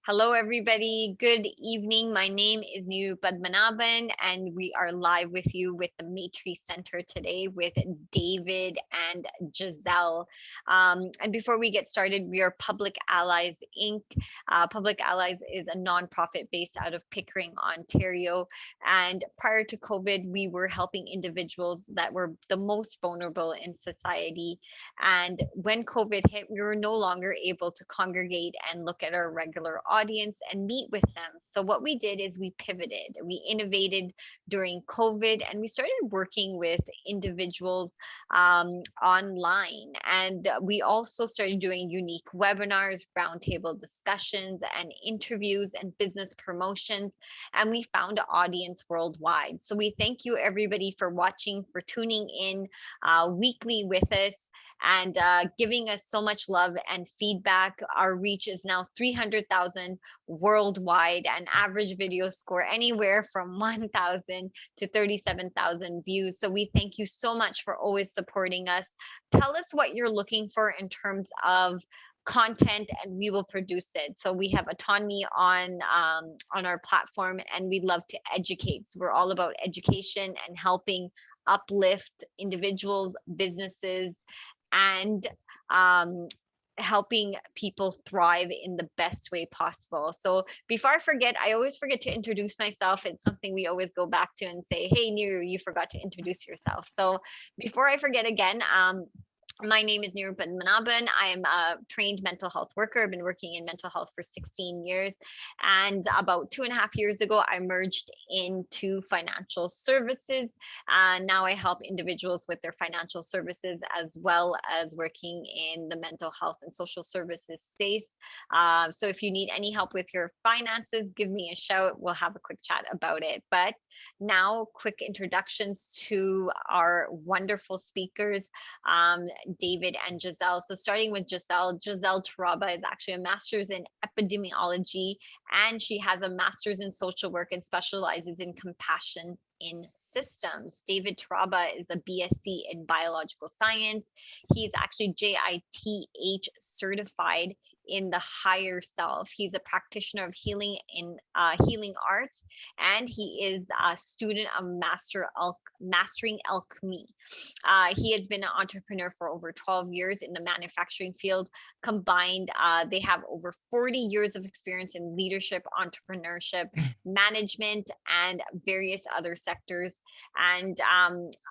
Hello, everybody. Good evening. My name is Neru Padmanabhan, and we are live with you with the Maitri Centre today with David and Gissele. And before we get started, we are Public Allies Inc. Public Allies is a nonprofit based out of Pickering, Ontario. And prior to COVID, we were helping individuals that were the most vulnerable in society. And when COVID hit, we were no longer able to congregate and look at our regular audience and meet with them. So what we did is we pivoted, we innovated during COVID, and we started working with individuals online. And we also started doing unique webinars, roundtable discussions, and interviews and business promotions. And we found an audience worldwide. So we thank you everybody for watching, for tuning in weekly with us, and giving us so much love and feedback. Our reach is now 300,000 worldwide, and average video score anywhere from 1,000 to 37,000 views. So we thank you so much for always supporting us. Tell us what you're looking for in terms of content, and we will produce it. So we have autonomy on our platform, and we love to educate. So we're all about education and helping uplift individuals, businesses, and helping people thrive in the best way possible. So before I forget, I always forget to introduce myself. It's something we always go back to and say, hey, Neru, you forgot to introduce yourself. So before I forget again, my name is Neru Padmanabhan. I am a trained mental health worker. I've been working in mental health for 16 years. And about 2.5 years ago, I merged into financial services. Now I help individuals with their financial services, as well as working in the mental health and social services space. So if you need any help with your finances, give me a shout. We'll have a quick chat about it. But now, quick introductions to our wonderful speakers. David and Gissele. So starting with Gissele Taraba is actually a master's in epidemiology, and she has a master's in social work and specializes in compassion in systems. David Taraba is a BSc in biological science. He's actually JITH certified in the higher self. He's a practitioner of healing in healing arts, and he is a student of mastering alchemy. He has been an entrepreneur for over 12 years in the manufacturing field. Combined, they have over 40 years of experience in leadership, entrepreneurship, management, and various other sectors. And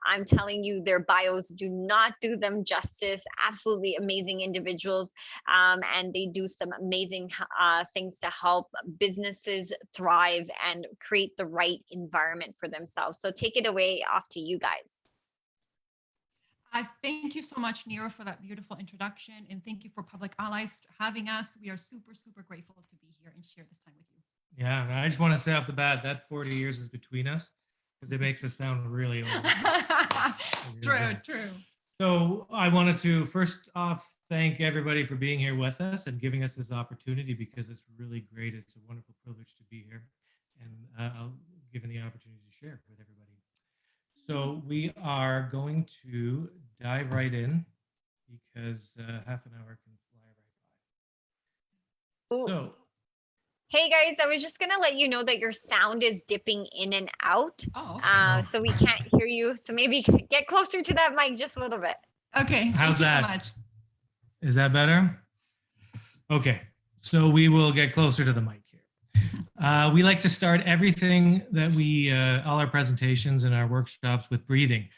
I'm telling you, their bios do not do them justice. Absolutely amazing individuals, and they do some amazing things to help businesses thrive and create the right environment for themselves. So take it away, off to you guys. Thank you so much, Neru, for that beautiful introduction, and thank you for Public Allies having us. We are super, super grateful to be here and share this time with you. Yeah, and I just want to say off the bat that 40 years is between us, because it makes us sound really old. True. So I wanted to first off thank everybody for being here with us and giving us this opportunity, because it's really great. It's a wonderful privilege to be here, and given the opportunity to share with everybody. So we are going to dive right in, because half an hour can fly right by. So, hey guys, I was just gonna let you know that your sound is dipping in and out. Oh, okay. So we can't hear you. So maybe get closer to that mic just a little bit. Okay. How's that? Thank you so much. Is that better? Okay. So we will get closer to the mic here. We like to start everything that all our presentations and our workshops with breathing.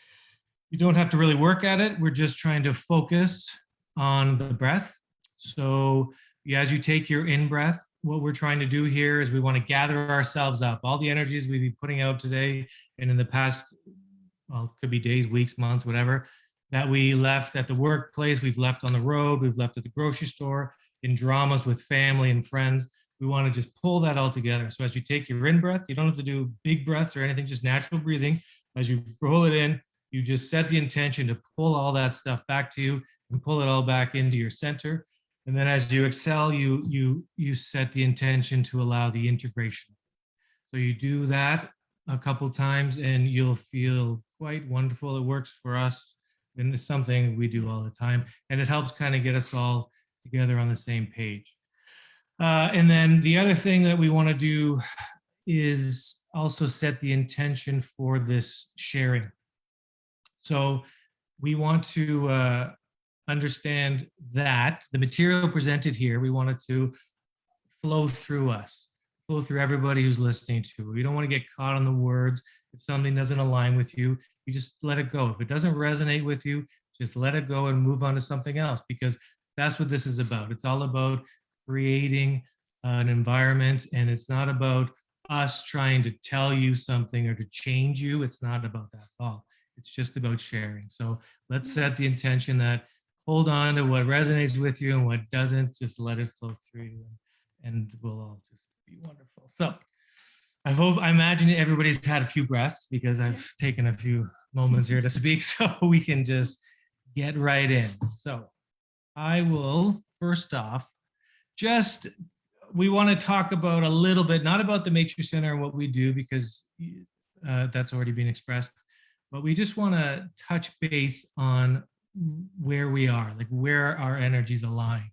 You don't have to really work at it. We're just trying to focus on the breath. So as you take your in-breath, what we're trying to do here is we want to gather ourselves up. All the energies we've been putting out today and in the past, well, it could be days, weeks, months, whatever, that we left at the workplace, we've left on the road, we've left at the grocery store, in dramas with family and friends. We want to just pull that all together. So as you take your in-breath, you don't have to do big breaths or anything, just natural breathing. As you roll it in, you just set the intention to pull all that stuff back to you and pull it all back into your center. And then as you exhale, you set the intention to allow the integration. So you do that a couple times and you'll feel quite wonderful. It works for us, and it's something we do all the time. And it helps kind of get us all together on the same page. And then the other thing that we want to do is also set the intention for this sharing. So we want to understand that the material presented here, we want it to flow through us, flow through everybody who's listening to. We don't want to get caught on the words. If something doesn't align with you, you just let it go. If it doesn't resonate with you, just let it go and move on to something else, because that's what this is about. It's all about creating an environment, and it's not about us trying to tell you something or to change you. It's not about that at all. It's just about sharing. So let's set the intention that hold on to what resonates with you, and what doesn't, just let it flow through you, and we'll all just be wonderful. So I imagine everybody's had a few breaths, because I've taken a few moments here to speak, so we can just get right in. So I will, first off, we want to talk about a little bit, not about the Maitri Centre and what we do, because that's already been expressed, but we just want to touch base on where we are, like where our energies align.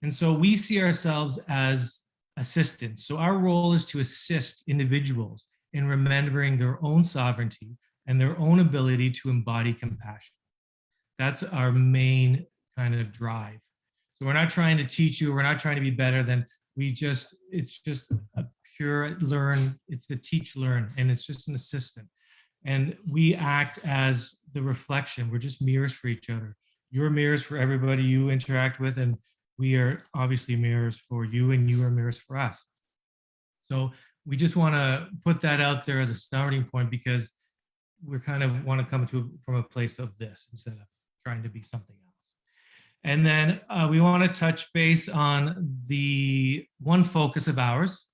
And so we see ourselves as assistants. So our role is to assist individuals in remembering their own sovereignty and their own ability to embody compassion. That's our main kind of drive. So we're not trying to teach you, we're not trying to be better than, it's just a pure learn, it's a teach learn, and it's just an assistant. And we act as the reflection. We're just mirrors for each other. You're mirrors for everybody you interact with, and we are obviously mirrors for you, and you are mirrors for us. So we just want to put that out there as a starting point, because we kind of want to come from a place of this instead of trying to be something else. And then we want to touch base on the one focus of ours,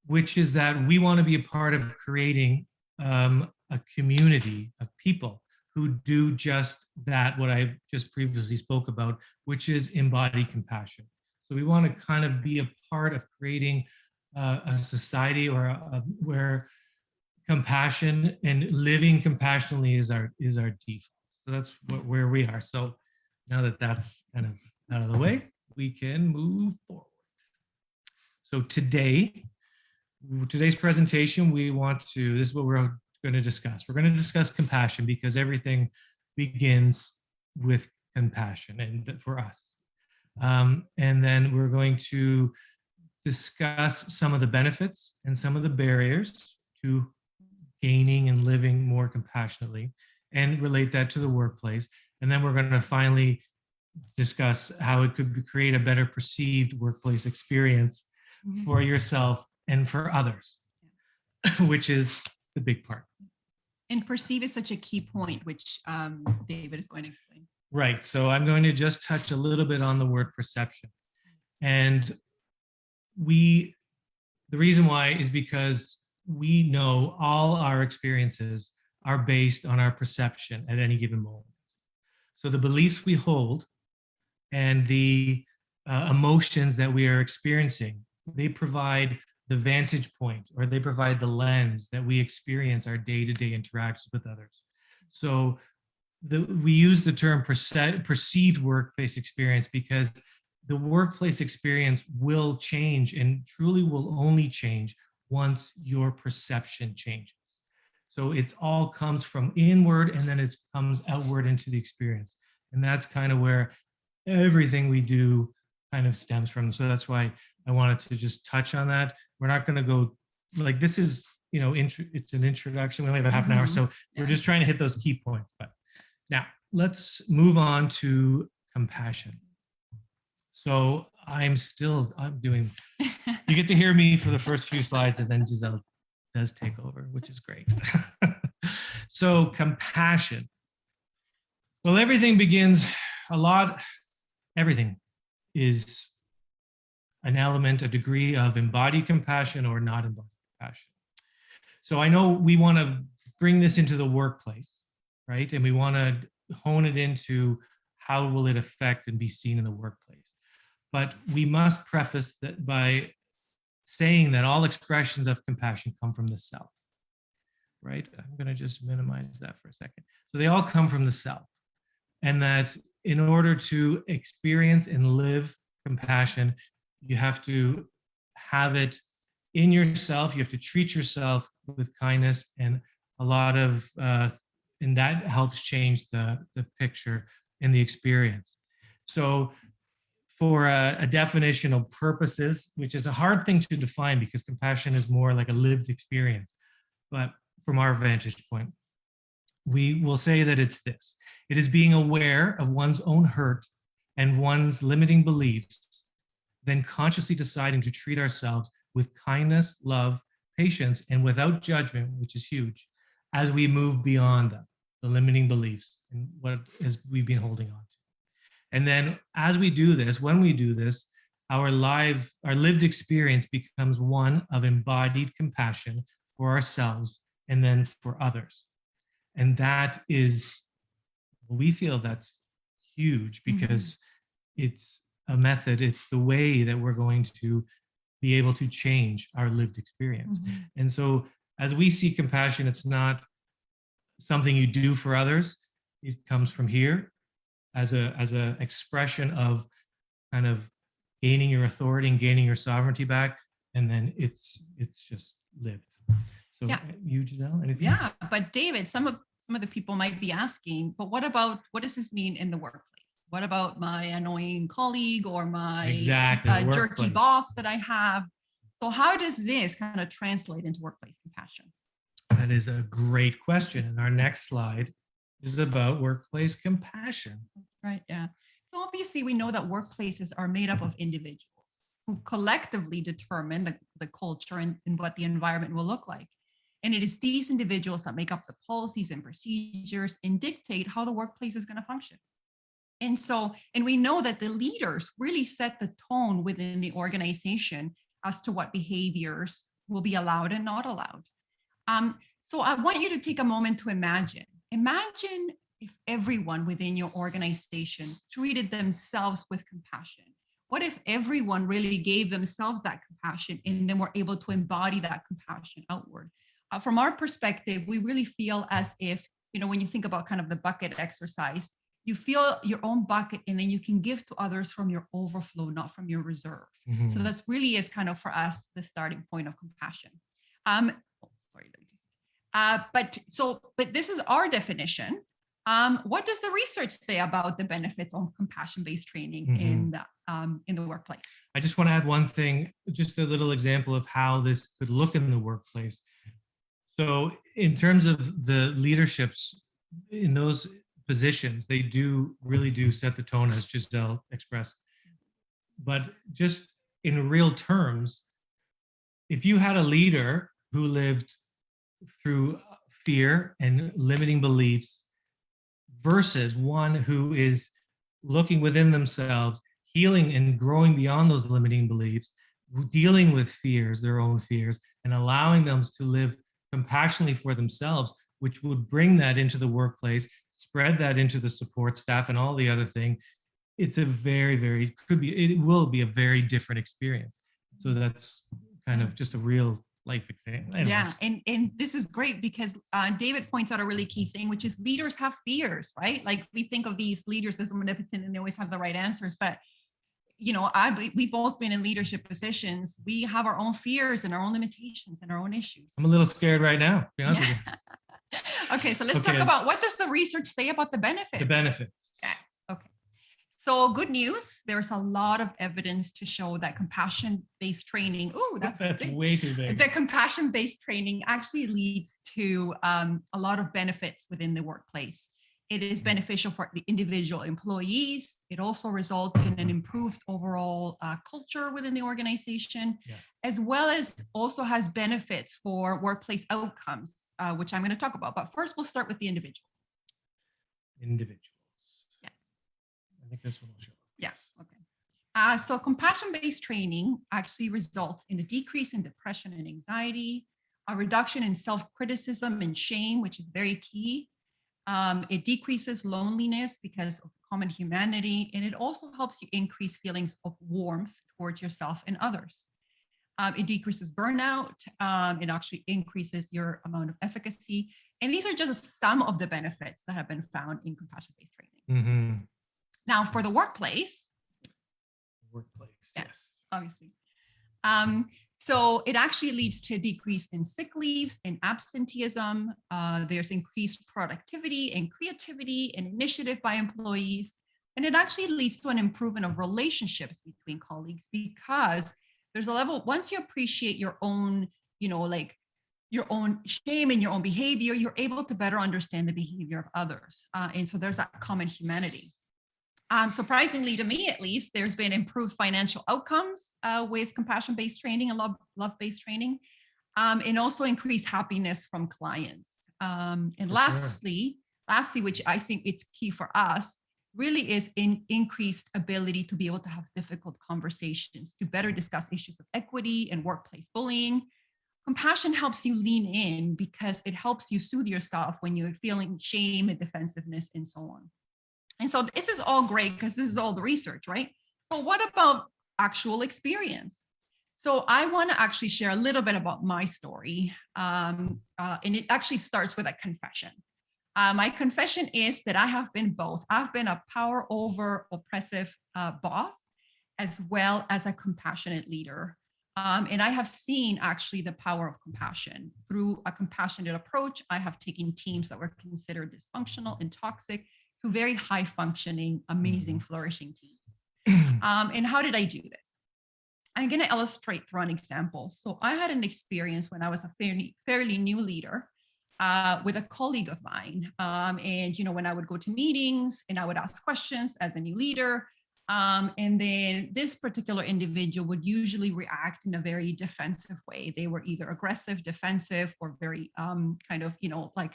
which is that we want to be a part of creating a community of people who do just that, what I just previously spoke about, which is embody compassion. So we want to kind of be a part of creating a society where compassion and living compassionately is our default. So that's where we are. So now that that's kind of out of the way, we can move forward. So today's presentation, this is what we're going to discuss. We're going to discuss compassion, because everything begins with compassion, and for us. And then we're going to discuss some of the benefits and some of the barriers to gaining and living more compassionately, and relate that to the workplace. And then we're going to finally discuss how it could create a better perceived workplace experience for yourself and for others, which is the big part. And perceive is such a key point, which David is going to explain. Right. So I'm going to just touch a little bit on the word perception. And the reason why is because we know all our experiences are based on our perception at any given moment. So the beliefs we hold and the emotions that we are experiencing, they provide the vantage point, or they provide the lens that we experience our day-to-day interactions with others. So we use the term perceived workplace experience, because the workplace experience will change, and truly will only change once your perception changes. So it all comes from inward, and then it comes outward into the experience. And that's kind of where everything we do kind of stems from. So that's why I wanted to just touch on that. We're not going to go like, this is, it's an introduction. We only have a half an hour. So we're just trying to hit those key points. But now let's move on to compassion. So I'm doing, you get to hear me for the first few slides, and then Gissele does take over, which is great. So compassion. Well, everything is an element, a degree of embodied compassion or not embodied compassion. So I know we want to bring this into the workplace, right? And we want to hone it into how will it affect and be seen in the workplace. But we must preface that by saying that all expressions of compassion come from the self, right? I'm going to just minimize that for a second. So they all come from the self. And that in order to experience and live compassion, You have to have it in yourself. You have to treat yourself with kindness, and a lot of, and that helps change the picture and the experience. So for a definition of purposes, which is a hard thing to define because compassion is more like a lived experience, but from our vantage point, we will say that it's this. It is being aware of one's own hurt and one's limiting beliefs, then consciously deciding to treat ourselves with kindness, love, patience, and without judgment, which is huge, as we move beyond them, the limiting beliefs and what has we've been holding on to. And then as we do this, when we do this, our lived experience becomes one of embodied compassion for ourselves and then for others. And that is, we feel that's huge because it's a method, it's the way that we're going to be able to change our lived experience. And so as we see compassion, it's not something you do for others. It comes from here as a expression of kind of gaining your authority and gaining your sovereignty back. And then it's just lived. So you, Gissele, anything? Yeah, but David, some of the people might be asking, but what does this mean in the workplace? What about my annoying colleague or my jerky boss that I have? So how does this kind of translate into workplace compassion? That is a great question. And our next slide is about workplace compassion. Right, yeah. So obviously we know that workplaces are made up of individuals who collectively determine the culture and what the environment will look like. And it is these individuals that make up the policies and procedures and dictate how the workplace is going to function. And we know that the leaders really set the tone within the organization as to what behaviors will be allowed and not allowed. So I want you to take a moment to imagine if everyone within your organization treated themselves with compassion. What if everyone really gave themselves that compassion and then were able to embody that compassion outward? From our perspective, we really feel as if, when you think about kind of the bucket exercise, you feel your own bucket and then you can give to others from your overflow, not from your reserve. So that's really is kind of for us, the starting point of compassion. But this is our definition. What does the research say about the benefits of compassion-based training in the workplace? I just want to add one thing, just a little example of how this could look in the workplace. So in terms of the leaderships in those positions, they really do set the tone, as Gissele expressed. But just in real terms, if you had a leader who lived through fear and limiting beliefs versus one who is looking within themselves, healing and growing beyond those limiting beliefs, dealing with fears, their own fears, and allowing them to live compassionately for themselves, which would bring that into the workplace, spread that into the support staff and all the other thing. It's a it will be a very different experience. So that's kind of just a real life example. Anyways. Yeah, and this is great because David points out a really key thing, which is leaders have fears, right? Like we think of these leaders as omnipotent and they always have the right answers, but we've both been in leadership positions. We have our own fears and our own limitations and our own issues. I'm a little scared right now, to be honest with you. Okay, so let's talk about what does the research say about the benefits? The benefits. Yes. Okay. So good news, there's a lot of evidence to show that compassion-based training, that's way too big. The compassion-based training actually leads to a lot of benefits within the workplace. It is beneficial for the individual employees. It also results in an improved overall culture within the organization, as well as also has benefits for workplace outcomes, which I'm going to talk about. But first, we'll start with the individual. Individuals. Yes. I think this one will show. Yes. Okay. So compassion-based training actually results in a decrease in depression and anxiety, a reduction in self-criticism and shame, which is very key. It decreases loneliness because of common humanity, and it also helps you increase feelings of warmth towards yourself and others. It decreases burnout. It actually increases your amount of efficacy. And these are just some of the benefits that have been found in compassion-based training. Now, for the workplace. Yes. obviously. So it actually leads to a decrease in sick leaves and absenteeism. There's increased productivity and creativity and initiative by employees. And it actually leads to an improvement of relationships between colleagues, because there's a level, once you appreciate your own, like your own shame and your own behavior, you're able to better understand the behavior of others. And so there's that common humanity. Surprisingly to me, at least, there's been improved financial outcomes with compassion-based training and love-based training, and also increased happiness from clients. And For lastly, which I think it's key for us, really is increased ability to be able to have difficult conversations, to better discuss issues of equity and workplace bullying. Compassion helps you lean in because it helps you soothe yourself when you're feeling shame and defensiveness and so on. And so this is all great because this is all the research, right? But what about actual experience? So I want to actually share a little bit about my story. And it actually starts with a confession. My confession is that I have been both. I've been a power over oppressive boss, as well as a compassionate leader. And I have seen actually the power of compassion. Through a compassionate approach, I have taken teams that were considered dysfunctional and toxic to very high functioning, amazing, flourishing teams. And how did I do this? I'm going to illustrate through an example. So I had an experience when I was a fairly new leader with a colleague of mine. And, when I would go to meetings and I would ask questions as a new leader, and then this particular individual would usually react in a very defensive way. They were either aggressive, defensive, or very kind of, like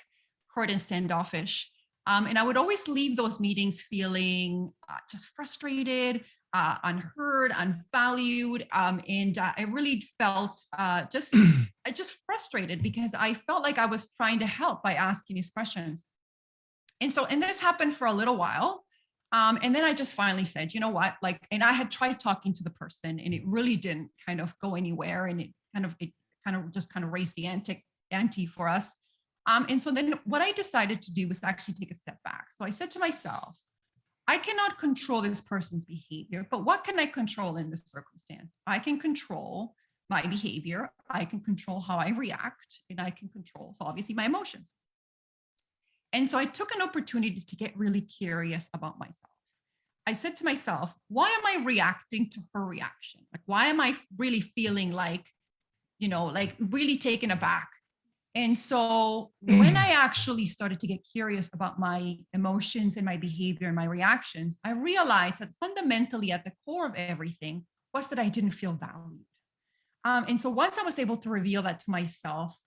court and standoffish. And I would always leave those meetings feeling just frustrated, unheard, unvalued. And I really felt just frustrated because I felt like I was trying to help by asking these questions. And this happened for a little while. And then I just finally said, you know what, and I had tried talking to the person and it really didn't kind of go anywhere. And it kind of raised the ante for us. And so then what I decided to do was actually take a step back. So I said to myself, I cannot control this person's behavior, but what can I control in this circumstance? I can control my behavior. I can control how I react, and I can control, so obviously, my emotions. And so I took an opportunity to get really curious about myself. I said to myself, why am I reacting to her reaction? Why am I really feeling like really taken aback? And so when I actually started to get curious about my emotions and my behavior and my reactions, I realized that fundamentally at the core of everything was that I didn't feel valued. And so once I was able to reveal that to myself,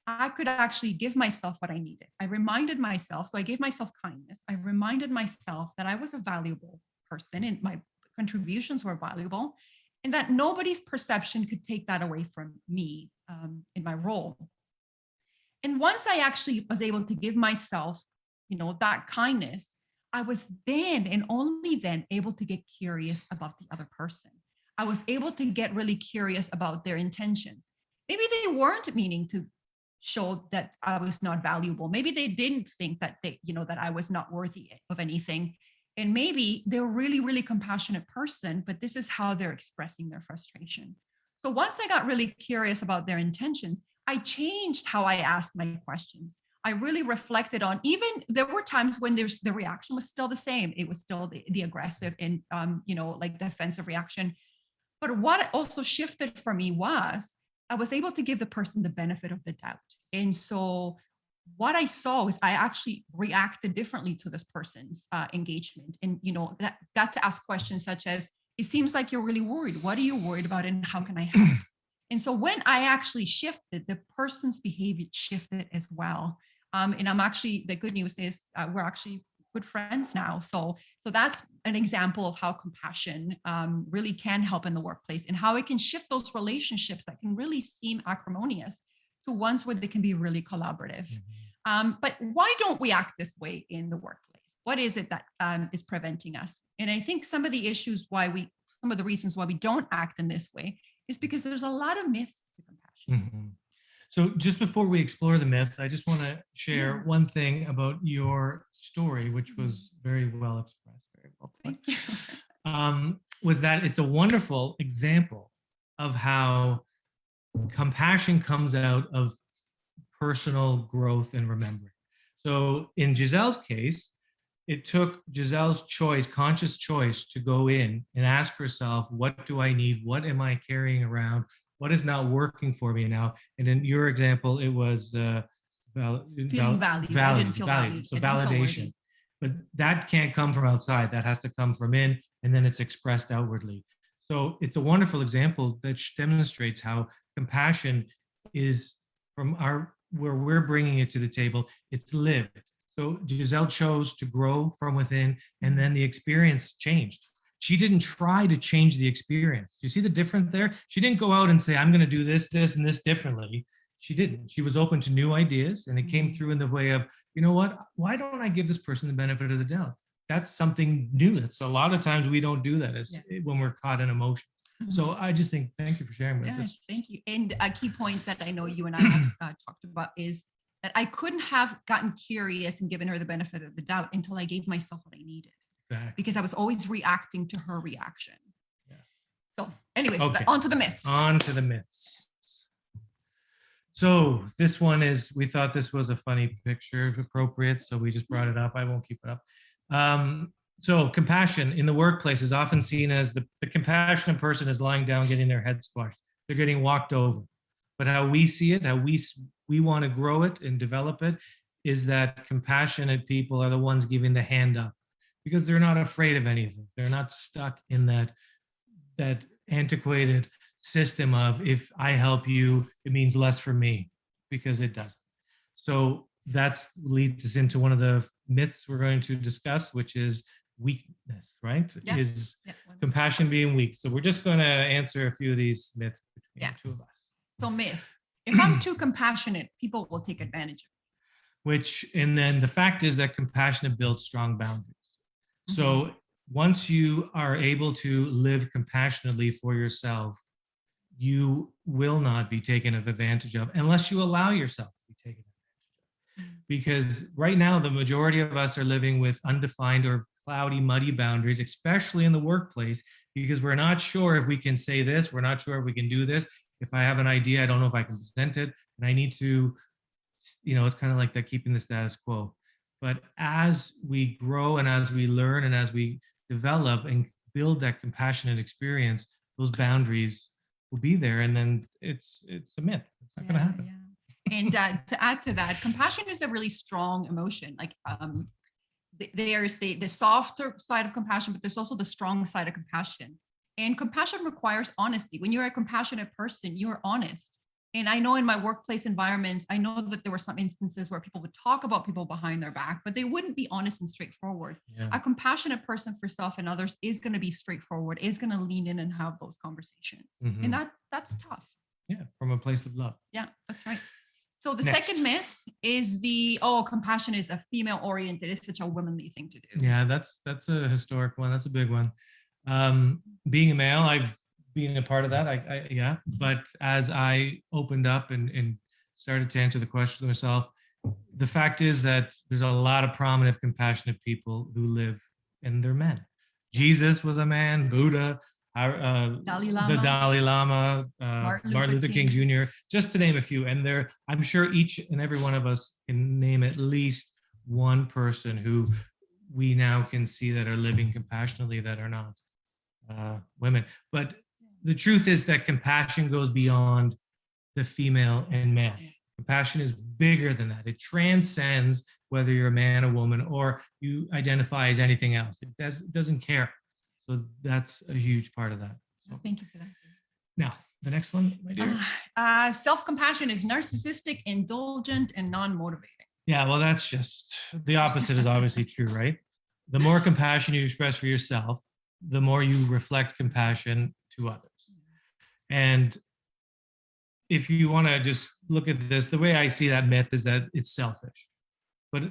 I could actually give myself what I needed. I reminded myself, so I gave myself kindness. I reminded myself that I was a valuable person and my contributions were valuable, and that nobody's perception could take that away from me in my role. And once I actually was able to give myself, that kindness, I was then and only then able to get curious about the other person. I was able to get really curious about their intentions. Maybe they weren't meaning to show that I was not valuable. Maybe they didn't think that that I was not worthy of anything. And maybe they're a really, really compassionate person, but this is how they're expressing their frustration. So once I got really curious about their intentions, I changed how I asked my questions. I really reflected on, even there were times when the reaction was still the same. It was still the aggressive and defensive reaction. But what also shifted for me was I was able to give the person the benefit of the doubt. And so what I saw is I actually reacted differently to this person's engagement, and that got to ask questions such as, it seems like you're really worried. What are you worried about, and how can I help? And so when I actually shifted, the person's behavior shifted as well. And I'm actually, the good news is we're actually good friends now. So that's an example of how compassion really can help in the workplace, and how it can shift those relationships that can really seem acrimonious to ones where they can be really collaborative. But why don't we act this way in the workplace? What is it that is preventing us? And I think some of the reasons why we don't act in this way is because there's a lot of myths to compassion. So just before we explore the myths, I just want to share one thing about your story, which was very well expressed, very well put. was that it's a wonderful example of how compassion comes out of personal growth and remembering. So in Gisele's case, it took Giselle's choice, conscious choice, to go in and ask herself, what do I need? What am I carrying around? What is not working for me now? And in your example, it was Feeling valued. I didn't feel valued. So I didn't feel validation. worthy. But that can't come from outside. That has to come from in, and then it's expressed outwardly. So it's a wonderful example that demonstrates how compassion is from where we're bringing it to the table. It's lived. So Gisele chose to grow from within, and then the experience changed. She didn't try to change the experience. You see the difference there? She didn't go out and say, I'm going to do this, this, and this differently. She didn't. She was open to new ideas, and it came through in the way of, you know what? Why don't I give this person the benefit of the doubt? That's something new. That's a lot of times we don't do that when we're caught in emotions. So I just think, thank you for sharing with us. Thank you. And a key point that I know you and I have talked about is that I couldn't have gotten curious and given her the benefit of the doubt until I gave myself what I needed. Exactly. Because I was always reacting to her reaction. Yes. So anyways, Okay. on to the myths. On to the myths. So this one is, we thought this was a funny picture, appropriate, so we just brought it up. I won't keep it up. So compassion in the workplace is often seen as the compassionate person is lying down, getting their head squashed. They're getting walked over. But how we see it, how we want to grow it and develop it, is that compassionate people are the ones giving the hand up, because they're not afraid of anything. They're not stuck in that antiquated system of, if I help you, it means less for me, because it doesn't. So that leads us into one of the myths we're going to discuss, which is weakness, right? Yeah. Is compassion being weak. So we're just going to answer a few of these myths between the two of us. So myth, if I'm too compassionate, people will take advantage of me. And then the fact is that compassionate builds strong boundaries. So once you are able to live compassionately for yourself, you will not be taken advantage of unless you allow yourself to be taken advantage of. Because right now, the majority of us are living with undefined or cloudy, muddy boundaries, especially in the workplace, because we're not sure if we can say this, we're not sure if we can do this. If I have an idea, I don't know if I can present it, and I need to, it's kind of like that, keeping the status quo. But as we grow and as we learn and as we develop and build that compassionate experience, those boundaries will be there, and then it's a myth. It's not going to happen. Yeah. And to add to that, compassion is a really strong emotion. Like there's the softer side of compassion, but there's also the strong side of compassion. And compassion requires honesty. When you're a compassionate person, you're honest. And I know in my workplace environments, I know that there were some instances where people would talk about people behind their back, but they wouldn't be honest and straightforward. Yeah. A compassionate person for self and others is going to be straightforward, is going to lean in and have those conversations. And that's tough. Yeah, from a place of love. Yeah, that's right. So the Next. second myth is compassion is a female oriented. It's such a womanly thing to do. Yeah, that's a historic one. That's a big one. Being a male, I've been a part of that. But as I opened up and started to answer the question myself, the fact is that there's a lot of prominent, compassionate people who live, and they're men. Jesus was a man, Buddha, the Dalai Lama, Martin Luther King Jr., just to name a few. And I'm sure each and every one of us can name at least one person who we now can see that are living compassionately that are not women. But the truth is that compassion goes beyond the female and male. Compassion is bigger than that. It transcends whether you're a man, a woman, or you identify as anything else. It doesn't care. So that's a huge part of that. So, thank you for that. Now, the next one, my dear. Self-compassion is narcissistic, indulgent, and non-motivating. Yeah, well, that's just the opposite is obviously true, right? The more compassion you express for yourself, the more you reflect compassion to others. And if you want to just look at this, the way I see that myth is that it's selfish. But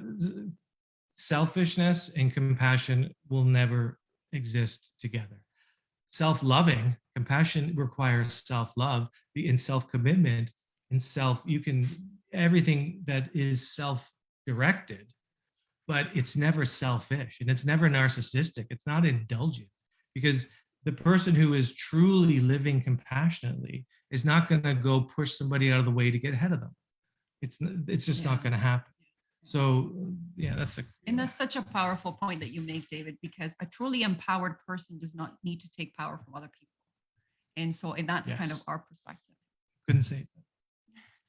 selfishness and compassion will never exist together. Self-loving, compassion requires self-love and self-commitment and everything that is self-directed, but it's never selfish and it's never narcissistic. It's not indulgent, because the person who is truly living compassionately is not going to go push somebody out of the way to get ahead of them. It's just not going to happen. So yeah, and that's such a powerful point that you make, David, because a truly empowered person does not need to take power from other people. And that's kind of our perspective. Couldn't say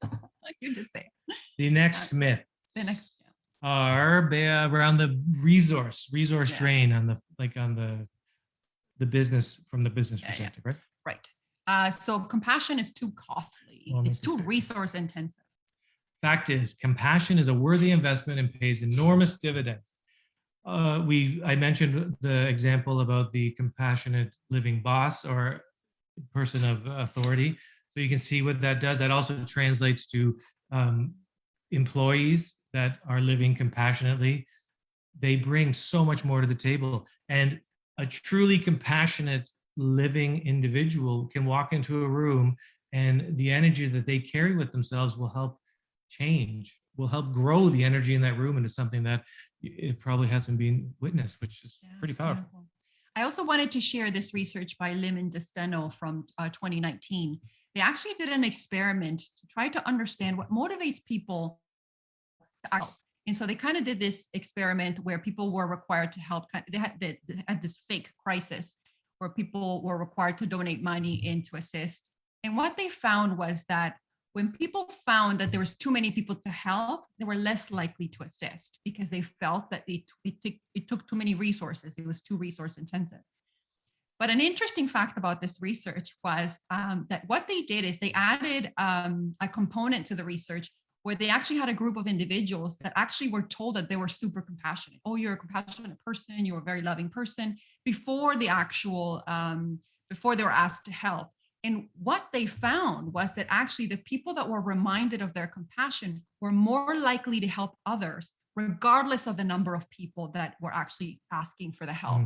that. I could just say the next myth. The next are around the resource drain on the business, from the business perspective, right? Right. So compassion is too costly. It's too resource intensive. Fact is, compassion is a worthy investment and pays enormous dividends. I mentioned the example about the compassionate living boss or person of authority. So you can see what that does. That also translates to employees that are living compassionately. They bring so much more to the table. And a truly compassionate living individual can walk into a room, and the energy that they carry with themselves will help grow the energy in that room into something that it probably hasn't been witnessed, which is pretty powerful. Beautiful. I also wanted to share this research by Lim and Desteno from 2019. They actually did an experiment to try to understand what motivates people to act. And so they kind of did this experiment where people were required to help. They had this fake crisis where people were required to donate money in to assist. And what they found was that when people found that there was too many people to help, they were less likely to assist because they felt that it took too many resources. It was too resource intensive. But an interesting fact about this research was that what they did is they added a component to the research where they actually had a group of individuals that actually were told that they were super compassionate. Oh, you're a compassionate person. You're a very loving person before the actual, before they were asked to help. And what they found was that actually the people that were reminded of their compassion were more likely to help others, regardless of the number of people that were actually asking for the help,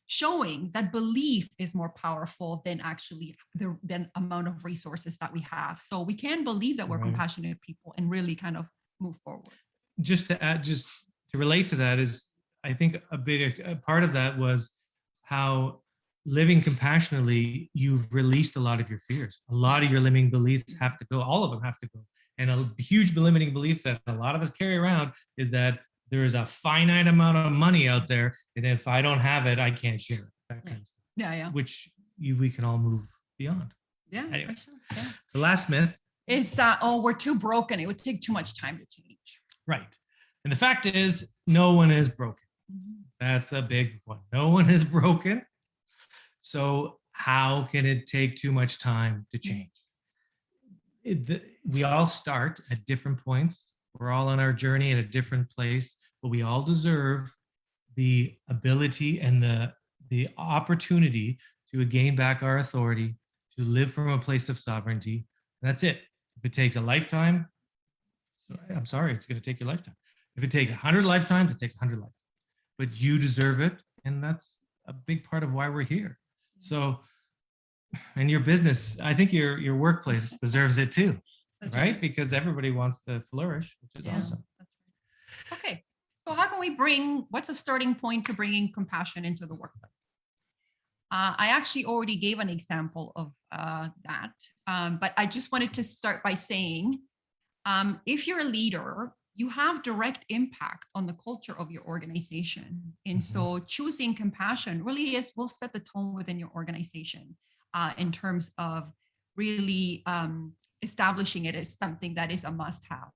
showing that belief is more powerful than actually the amount of resources that we have. So we can believe that we're compassionate people and really kind of move forward. Just to relate to that is, I think a part of that was how living compassionately, you've released a lot of your fears. A lot of your limiting beliefs have to go. All of them have to go. And a huge limiting belief that a lot of us carry around is that there is a finite amount of money out there, and if I don't have it, I can't share it. That kind of stuff. Which we can all move beyond. Anyway, for sure. The last myth is, we're too broken. It would take too much time to change. Right. And the fact is, no one is broken. That's a big one. No one is broken. So how can it take too much time to change? We all start at different points. We're all on our journey at a different place, but we all deserve the ability and the opportunity to gain back our authority, to live from a place of sovereignty. And that's it. If it takes a lifetime, I'm sorry, it's going to take your lifetime. If it takes 100 lifetimes, it takes 100 lifetimes. But you deserve it, and that's a big part of why we're here. So, and your business, I think your workplace deserves it too, right? Because everybody wants to flourish, which is awesome. Okay, so how can we what's a starting point to bringing compassion into the workplace? I actually already gave an example of that, but I just wanted to start by saying, if you're a leader, you have direct impact on the culture of your organization. And so choosing compassion really will set the tone within your organization in terms of really establishing it as something that is a must-have.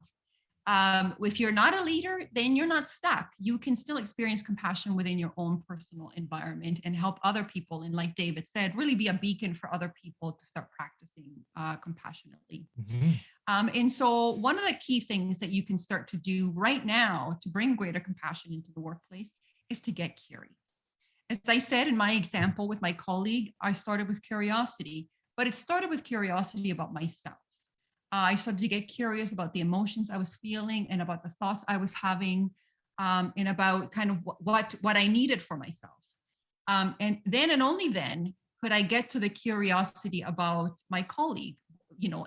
If you're not a leader, then you're not stuck. You can still experience compassion within your own personal environment and help other people. And like David said, really be a beacon for other people to start practicing compassionately. And so one of the key things that you can start to do right now to bring greater compassion into the workplace is to get curious. As I said in my example with my colleague, I started with curiosity, but it started with curiosity about myself. I started to get curious about the emotions I was feeling and about the thoughts I was having, and about kind of what I needed for myself. And then and only then could I get to the curiosity about my colleague,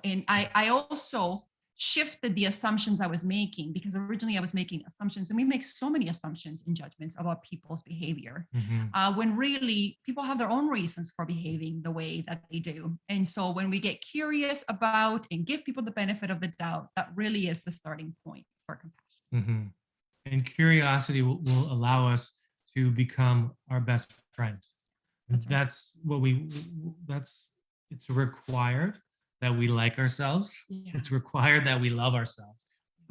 and I also shifted the assumptions I was making, because originally I was making assumptions, and we make so many assumptions and judgments about people's behavior, when really people have their own reasons for behaving the way that they do. And so when we get curious about and give people the benefit of the doubt, that really is the starting point for compassion. And curiosity will allow us to become our best friend. That's what it's required that we like ourselves. Yeah. It's required that we love ourselves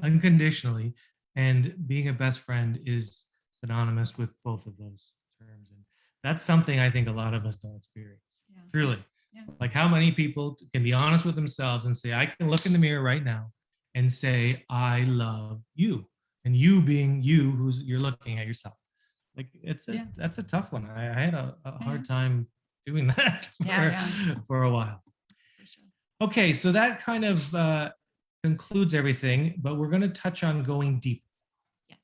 unconditionally. And being a best friend is synonymous with both of those terms. And that's something I think a lot of us don't experience. Yeah. Truly. Yeah. Like, how many people can be honest with themselves and say, I can look in the mirror right now and say, I love you. And you being you, you're looking at yourself. Like, that's a tough one. I had a hard time doing that for a while. Okay, so that kind of concludes everything, but we're going to touch on going deep. Yes.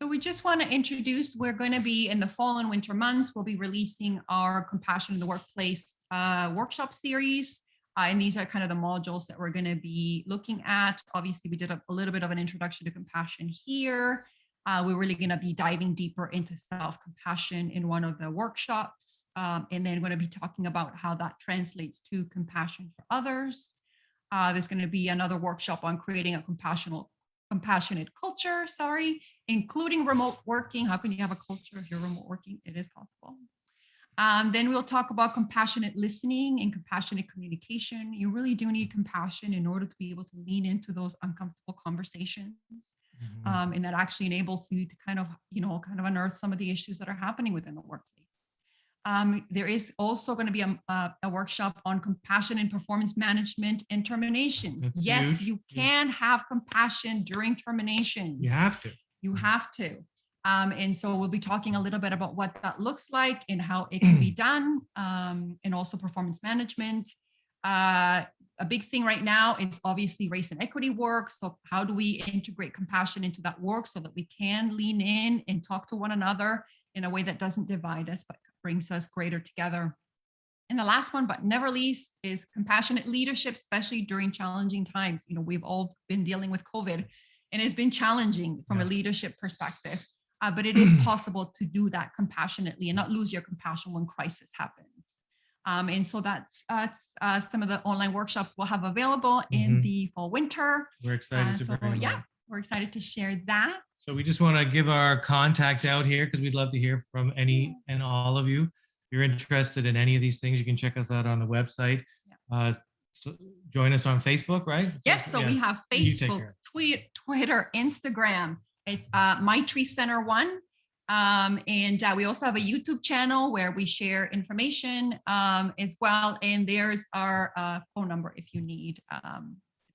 So we just want to introduce, we're going to be in the fall and winter months, we'll be releasing our Compassion in the Workplace workshop series. And these are kind of the modules that we're going to be looking at. Obviously, we did a little bit of an introduction to compassion here. We're really going to be diving deeper into self-compassion in one of the workshops, and then going to be talking about how that translates to compassion for others. There's going to be another workshop on creating a compassionate culture, including remote working. How can you have a culture if you're remote working? It is possible. Then we'll talk about compassionate listening and compassionate communication. You really do need compassion in order to be able to lean into those uncomfortable conversations. And that actually enables you to kind of unearth some of the issues that are happening within the workplace. There is also going to be a workshop on compassion and performance management and terminations. That's yes, huge. you can have compassion during terminations. You have to. You have to. And so we'll be talking a little bit about what that looks like and how it can be done, and also performance management. A big thing right now is obviously race and equity work. So how do we integrate compassion into that work so that we can lean in and talk to one another in a way that doesn't divide us, but brings us greater together? And the last one, but never least, is compassionate leadership, especially during challenging times. We've all been dealing with COVID, and it's been challenging from a leadership perspective. But it is possible to do that compassionately and not lose your compassion when crisis happens. And so that's some of the online workshops we'll have available in the fall winter. We're excited to bring them. We're excited to share that. So we just want to give our contact out here because we'd love to hear from any and all of you. If you're interested in any of these things, you can check us out on the website. So join us on Facebook, right? Yes, so we have Facebook, Twitter, Instagram. It's Maitri Centre 1. And we also have a YouTube channel where we share information as well. And there's our phone number if you need to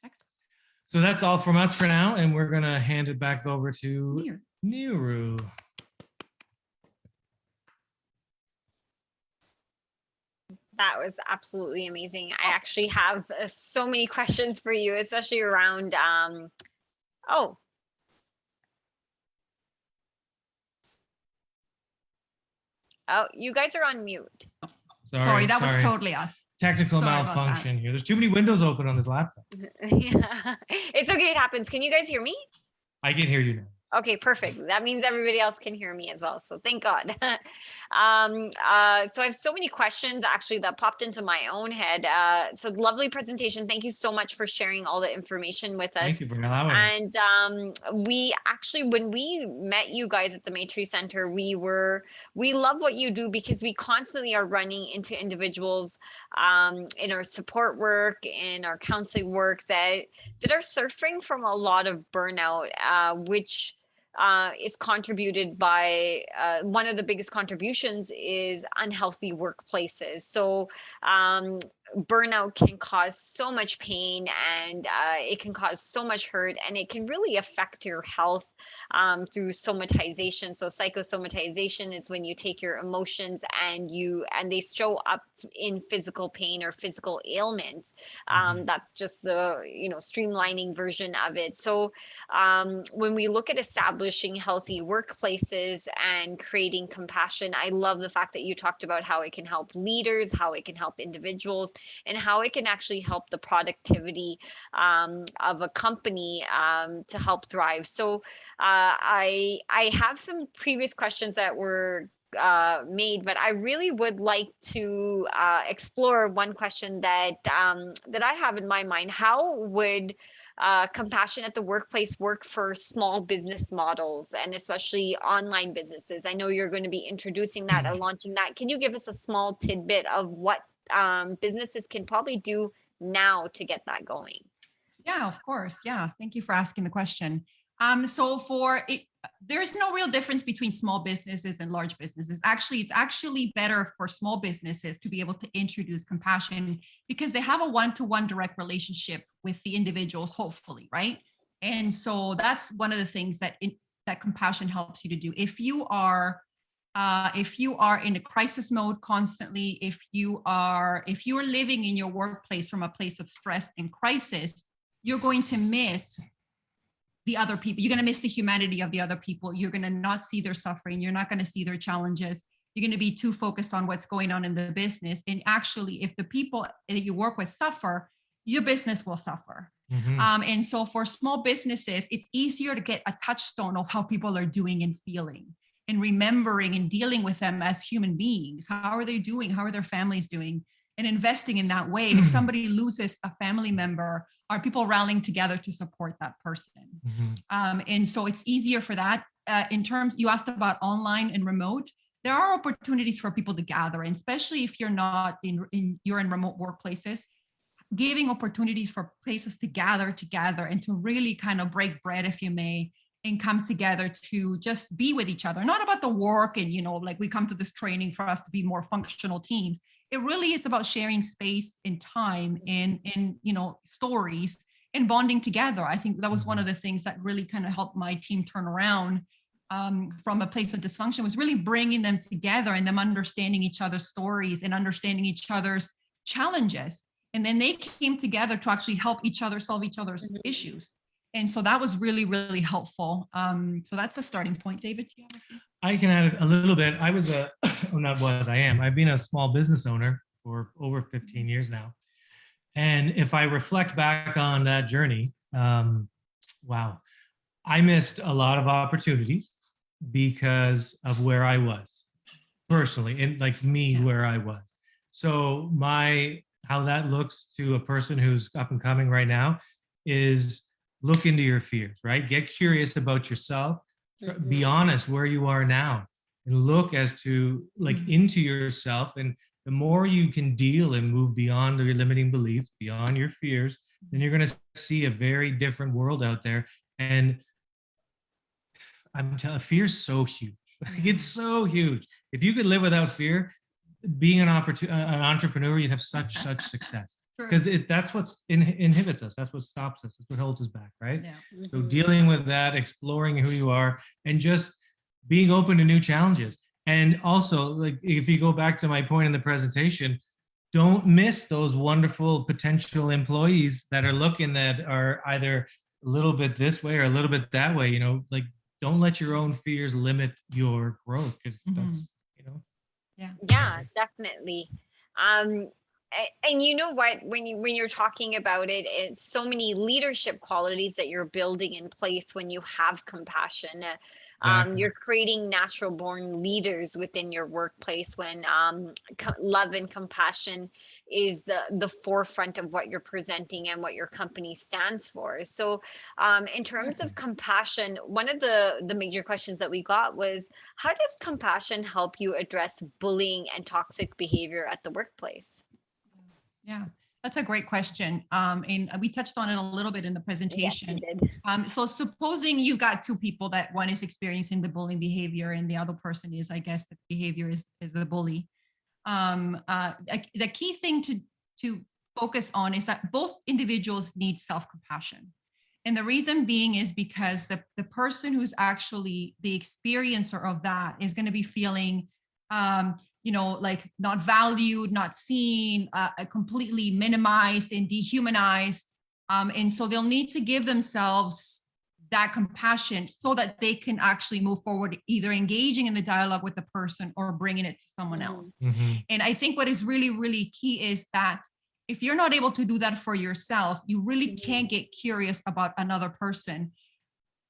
text us. So that's all from us for now. And we're going to hand it back over to Neru. That was absolutely amazing. I actually have so many questions for you, especially around, Oh, you guys are on mute. Sorry, that was totally us. Technical malfunction here. There's too many windows open on this laptop. Yeah, it's okay. It happens. Can you guys hear me? I can hear you now. Okay, perfect. That means everybody else can hear me as well. So thank God. So I have so many questions actually that popped into my own head. So lovely presentation. Thank you so much for sharing all the information with us. Thank you for allowing us. And we actually, when we met you guys at the Maitri Centre, we love what you do because we constantly are running into individuals in our support work, in our counseling work that are suffering from a lot of burnout, which is contributed by one of the biggest contributions is unhealthy workplaces. So burnout can cause so much pain, and it can cause so much hurt, and it can really affect your health through somatization. So psychosomatization is when you take your emotions and they show up in physical pain or physical ailments. That's just the streamlining version of it. So when we look at establishing establishing healthy workplaces and creating compassion. I love the fact that you talked about how it can help leaders, how it can help individuals, and how it can actually help the productivity of a company to help thrive. So I have some previous questions that were made, but I really would like to explore one question that that I have in my mind. How would compassion at the workplace work for small business models and especially online businesses? I know you're going to be introducing that and launching that. Can you give us a small tidbit of what businesses can probably do now to get that going? Yeah, of course. Yeah. Thank you for asking the question. So for it, there's no real difference between small businesses and large businesses. Actually, it's actually better for small businesses to be able to introduce compassion because they have a one-to-one direct relationship with the individuals, hopefully, right? And so that's one of the things that that compassion helps you to do. If you are in a crisis mode constantly, if you are living in your workplace from a place of stress and crisis, you're going to miss the other people. You're going to miss the humanity of the other people. You're going to not see their suffering. You're not going to see their challenges. You're going to be too focused on what's going on in the business. And actually, if the people that you work with suffer, your business will suffer. And so for small businesses, it's easier to get a touchstone of how people are doing and feeling and remembering and dealing with them as human beings. How are they doing? How are their families doing? And investing in that way. If somebody loses a family member, are people rallying together to support that person? And so it's easier for that. In terms, you asked about online and remote. There are opportunities for people to gather, and especially if you're not you're in remote workplaces, giving opportunities for places to gather together and to really kind of break bread, if you may, and come together to just be with each other. Not about the work and, like we come to this training for us to be more functional teams. It really is about sharing space and time and stories and bonding together. I think that was one of the things that really kind of helped my team turn around from a place of dysfunction, was really bringing them together and them understanding each other's stories and understanding each other's challenges. And then they came together to actually help each other solve each other's issues. And so that was really, really helpful. So that's a starting point. David, do you have anything? I can add a little bit. I am. I've been a small business owner for over 15 years now. And if I reflect back on that journey, wow, I missed a lot of opportunities because of where I was personally, and like me, where I was. So how that looks to a person who's up and coming right now is look into your fears, right? Get curious about yourself. Be honest where you are now and look as to into yourself. And the more you can deal and move beyond your limiting beliefs, beyond your fears, then you're going to see a very different world out there. And I'm telling you, fear's so huge. It's so huge. If you could live without fear, being an entrepreneur, you'd have such success. Because that's what inhibits us. That's what stops us. That's what holds us back, right? Yeah. So dealing with that, exploring who you are, and just being open to new challenges. And also, if you go back to my point in the presentation, don't miss those wonderful potential employees that are looking, that are either a little bit this way or a little bit that way. Don't let your own fears limit your growth, because that's, Yeah, definitely. And you know what, when you're talking about it, it's so many leadership qualities that you're building in place when you have compassion. You're creating natural born leaders within your workplace when love and compassion is the forefront of what you're presenting and what your company stands for. So in terms of compassion, one of the major questions that we got was, how does compassion help you address bullying and toxic behavior at the workplace? Yeah, that's a great question. And we touched on it a little bit in the presentation. Yes, we did. So supposing you've got two people, that one is experiencing the bullying behavior and the other person is, I guess, the behavior is the bully. The key thing to focus on is that both individuals need self-compassion. And the reason being is because the person who's actually the experiencer of that is going to be feeling not valued, not seen, completely minimized and dehumanized. And so they'll need to give themselves that compassion so that they can actually move forward, either engaging in the dialogue with the person or bringing it to someone else. And I think what is really, really key is that if you're not able to do that for yourself, you really can't get curious about another person.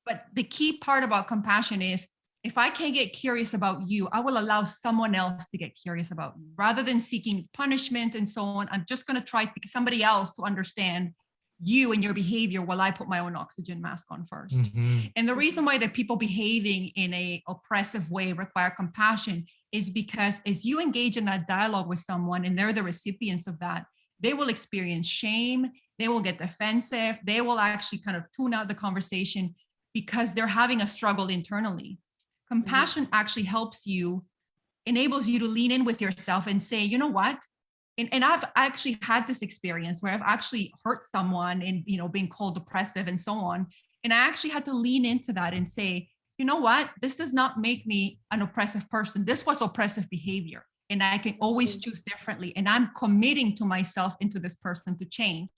But the key part about compassion is, if I can't get curious about you, I will allow someone else to get curious about you. Rather than seeking punishment and so on, I'm just going to try to get somebody else to understand you and your behavior while I put my own oxygen mask on first. And the reason why the people behaving in a oppressive way require compassion is because as you engage in that dialogue with someone and they're the recipients of that, they will experience shame, they will get defensive, they will actually kind of tune out the conversation because they're having a struggle internally. Compassion actually helps you, enables you to lean in with yourself and say, you know what? And I've actually had this experience where I've actually hurt someone and, you know, being called oppressive and so on. And I actually had to lean into that and say, you know what? This does not make me an oppressive person. This was oppressive behavior. And I can always choose differently. And I'm committing to myself into this person to change.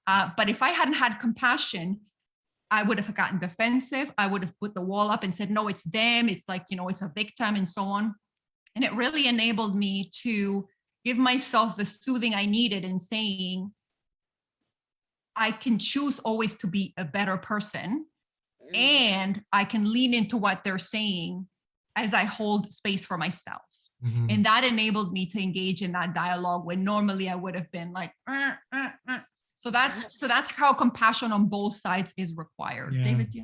But if I hadn't had compassion, I would have gotten defensive. I would have put the wall up and said, no, it's them. It's like, you know, it's a victim and so on. And it really enabled me to give myself the soothing I needed in saying, I can choose always to be a better person. And I can lean into what they're saying as I hold space for myself. And that enabled me to engage in that dialogue when normally I would have been like, So that's how compassion on both sides is required. Yeah. David, yeah.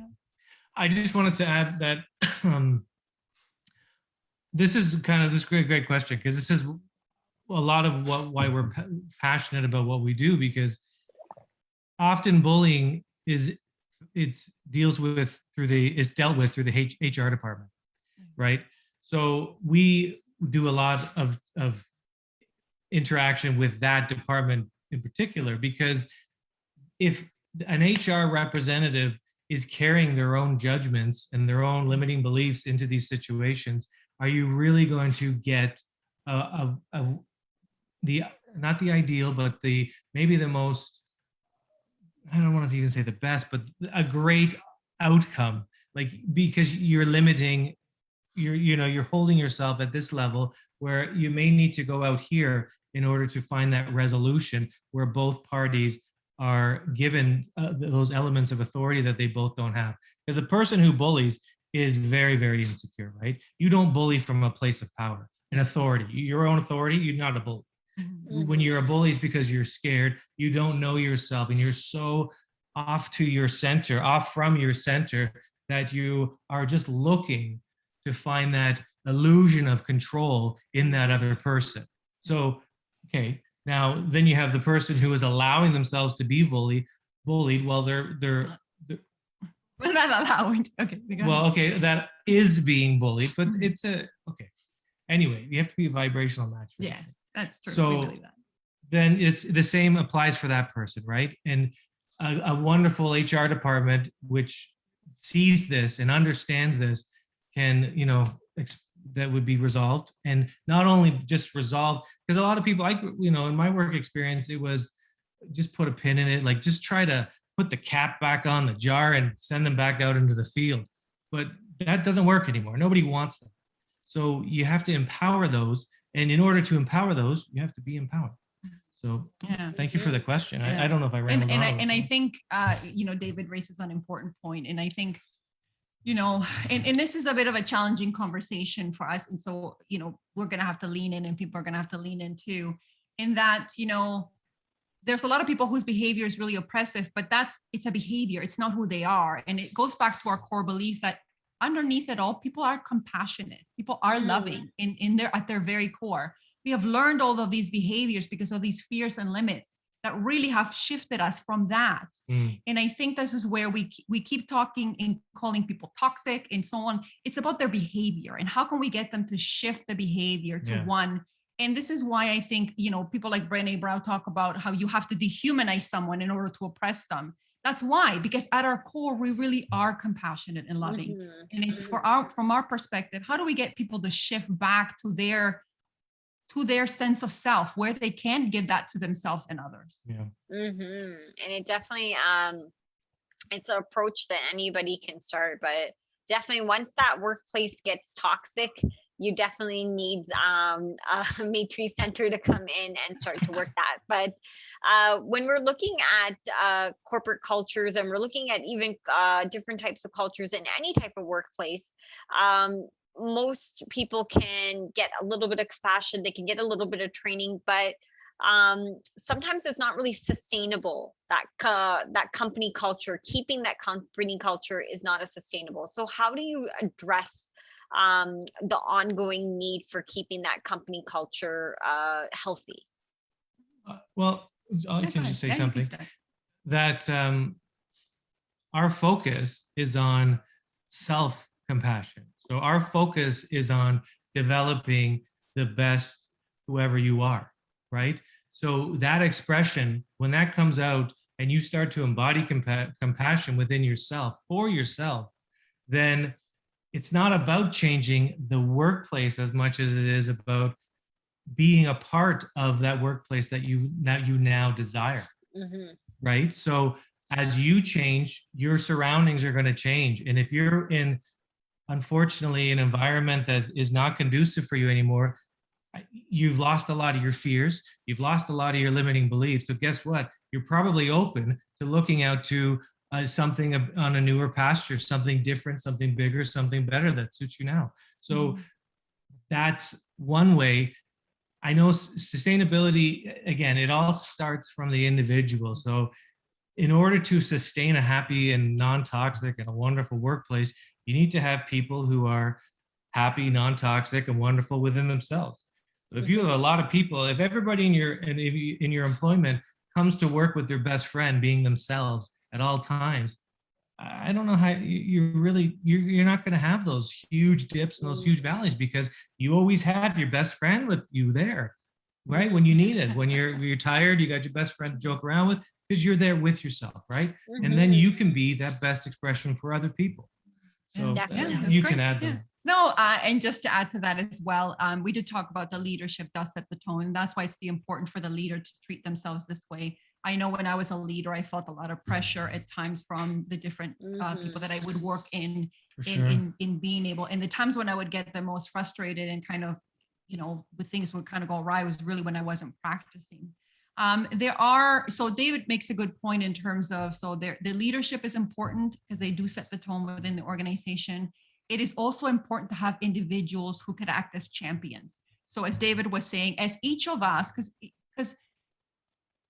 I just wanted to add that this is kind of this great question, because this is a lot of why we're passionate about what we do, because often bullying is dealt with through the HR department, right? So we do a lot of interaction with that department in particular, because if an HR representative is carrying their own judgments and their own limiting beliefs into these situations, are you really going to get not the ideal, but maybe the most, I don't want to even say the best, but a great outcome, like, because you're limiting, you're holding yourself at this level where you may need to go out here in order to find that resolution where both parties are given those elements of authority that they both don't have. Because a person who bullies is very, very insecure, right? You don't bully from a place of power and authority. Your own authority, you're not a bully. When you're a bully, it's because you're scared, you don't know yourself, and you're so off from your center that you are just looking to find that illusion of control in that other person. So, okay, now then you have the person who is allowing themselves to be bullied. Well, they're We're not allowing. Okay. Well, okay, that is being bullied, but it's okay. Anyway, you have to be a vibrational match. Yes, that's true. So we believe that. then it's the same applies for that person, right? And a wonderful HR department which sees this and understands this can, that would be resolved. And not only just resolved, because a lot of people, in my work experience, it was just put a pin in it, like just try to put the cap back on the jar and send them back out into the field. But that doesn't work anymore. Nobody wants them. So you have to empower those. And in order to empower those, you have to be empowered. So yeah, thank you for the question. Yeah. I don't know if I rambled on. And I think, David raises an important point. And I think, and this is a bit of a challenging conversation for us. And so, we're going to have to lean in, and people are going to have to lean in too, in that, there's a lot of people whose behavior is really oppressive, but it's a behavior. It's not who they are. And it goes back to our core belief that underneath it all, people are compassionate. People are loving at their very core. We have learned all of these behaviors because of these fears and limits that really have shifted us from that. And I think this is where we keep talking and calling people toxic and so on. It's about their behavior and how can we get them to shift the behavior to one. And this is why I think, people like Brené Brown talk about how you have to dehumanize someone in order to oppress them. That's why, because at our core, we really are compassionate and loving. And it's from our perspective, how do we get people to shift back to their sense of self, where they can give that to themselves and others? Yeah. And it definitely, it's an approach that anybody can start, but definitely once that workplace gets toxic, you definitely need a Maitri Centre to come in and start to work that. But when we're looking at corporate cultures, and we're looking at even different types of cultures in any type of workplace, most people can get a little bit of compassion, they can get a little bit of training, but sometimes it's not really sustainable. That company culture, keeping that company culture is not as sustainable. So how do you address the ongoing need for keeping that company culture healthy? Well, I can just say something that our focus is on self-compassion. So our focus is on developing the best whoever you are, right? So that expression, when that comes out and you start to embody compassion within yourself, for yourself, then it's not about changing the workplace as much as it is about being a part of that workplace that you now desire. Mm-hmm. Right? So as you change, your surroundings are going to change. And if you're in, unfortunately, an environment that is not conducive for you anymore, you've lost a lot of your fears, you've lost a lot of your limiting beliefs. So guess what? You're probably open to looking out to something on a newer pasture, something different, something bigger, something better that suits you now. So that's one way. I know sustainability, again, it all starts from the individual. So in order to sustain a happy and non-toxic and a wonderful workplace, you need to have people who are happy, non-toxic, and wonderful within themselves. So if you have a lot of people, if everybody in your employment comes to work with their best friend being themselves at all times, I don't know how you're not going to have those huge dips and those huge valleys, because you always have your best friend with you there, right? When you need it, when you're tired, you got your best friend to joke around with, because you're there with yourself, right? Mm-hmm. And then you can be that best expression for other people. So you can add them. No, and just to add to that as well, we did talk about the leadership does set the tone. And that's why it's important for the leader to treat themselves this way. I know when I was a leader, I felt a lot of pressure at times from the different people that I would work in being able, and the times when I would get the most frustrated and kind of, when things would kind of go awry was really when I wasn't practicing. So David makes a good point in terms of, the leadership is important because they do set the tone within the organization. It is also important to have individuals who could act as champions. So as David was saying, as each of us, because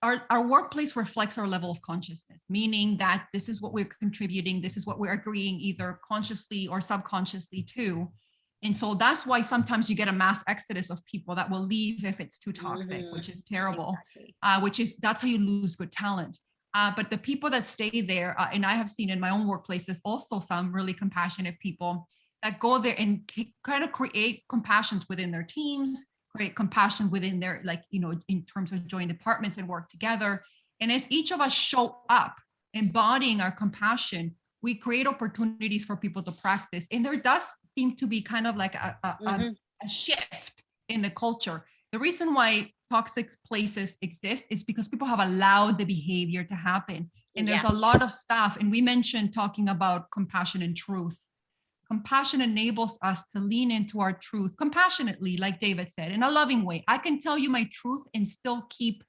our workplace reflects our level of consciousness, meaning that this is what we're contributing, this is what we're agreeing either consciously or subconsciously to. And so that's why sometimes you get a mass exodus of people that will leave if it's too toxic, which is terrible, exactly. That's how you lose good talent. But the people that stay there, and I have seen in my own workplaces also some really compassionate people that go there and kind of create compassions within their teams, create compassion within their, in terms of joint departments and work together. And as each of us show up embodying our compassion, we create opportunities for people to practice. And there does seem to be kind of like a shift in the culture. The reason why toxic places exist is because people have allowed the behavior to happen. And there's a lot of stuff. And we mentioned talking about compassion and truth. Compassion enables us to lean into our truth compassionately, like David said, in a loving way. I can tell you my truth and still keep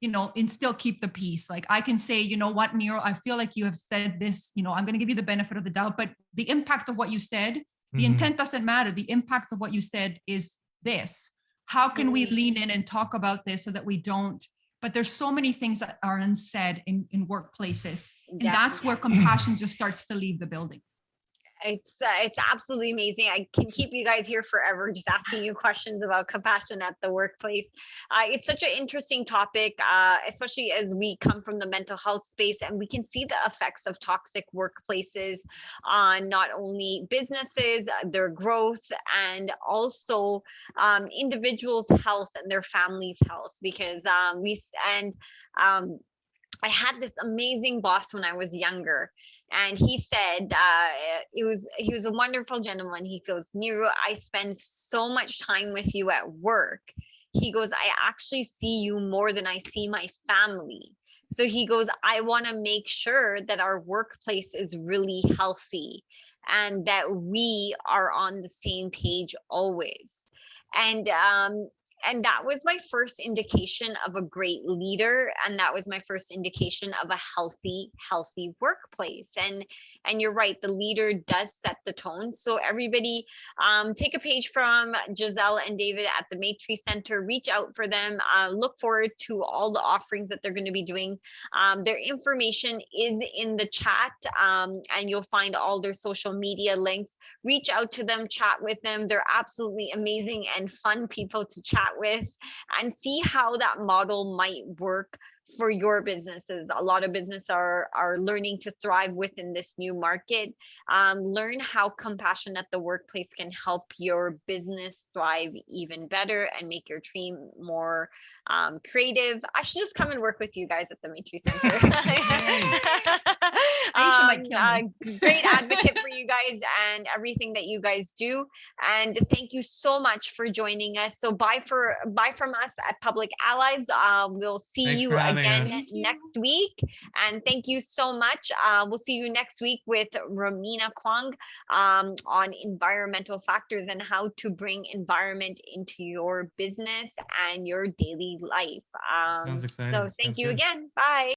the peace. Like I can say, you know what, Neru, I feel like you have said this, I'm going to give you the benefit of the doubt, but the impact of what you said, the intent doesn't matter. The impact of what you said is this. How can we lean in and talk about this so that we don't, but there's so many things that are unsaid in workplaces. And that's where compassion just starts to leave the building. It's absolutely amazing. I can keep you guys here forever just asking you questions about compassion at the workplace. It's such an interesting topic, especially as we come from the mental health space, and we can see the effects of toxic workplaces on not only businesses, their growth, and also individuals' health and their families' health. Because I had this amazing boss when I was younger, and he said, he was a wonderful gentleman. He goes, Neru, I spend so much time with you at work, he goes, I actually see you more than I see my family. So he goes, I want to make sure that our workplace is really healthy and that we are on the same page always. And that was my first indication of a great leader, and that was my first indication of a healthy workplace. And you're right, the leader does set the tone. So everybody, take a page from Gissele and David at the Maitri Centre. Reach out for them. Look forward to all the offerings that they're going to be doing. Their information is in the chat, and you'll find all their social media links. Reach out to them, chat with them. They're absolutely amazing and fun people to chat with, and see how that model might work for your businesses. A lot of businesses are learning to thrive within this new market. Learn how compassion at the workplace can help your business thrive even better and make your team more creative. I should just come and work with you guys at the Maitri Centre. Great advocate for you guys and everything that you guys do. And thank you so much for joining us. So bye from us at Public Allies. We'll see Thanks you for having again us. next week. And thank you so much. We'll see you next week with Ramina Kwang on environmental factors and how to bring environment into your business and your daily life. Sounds exciting. So thank Sounds you good. again. Bye.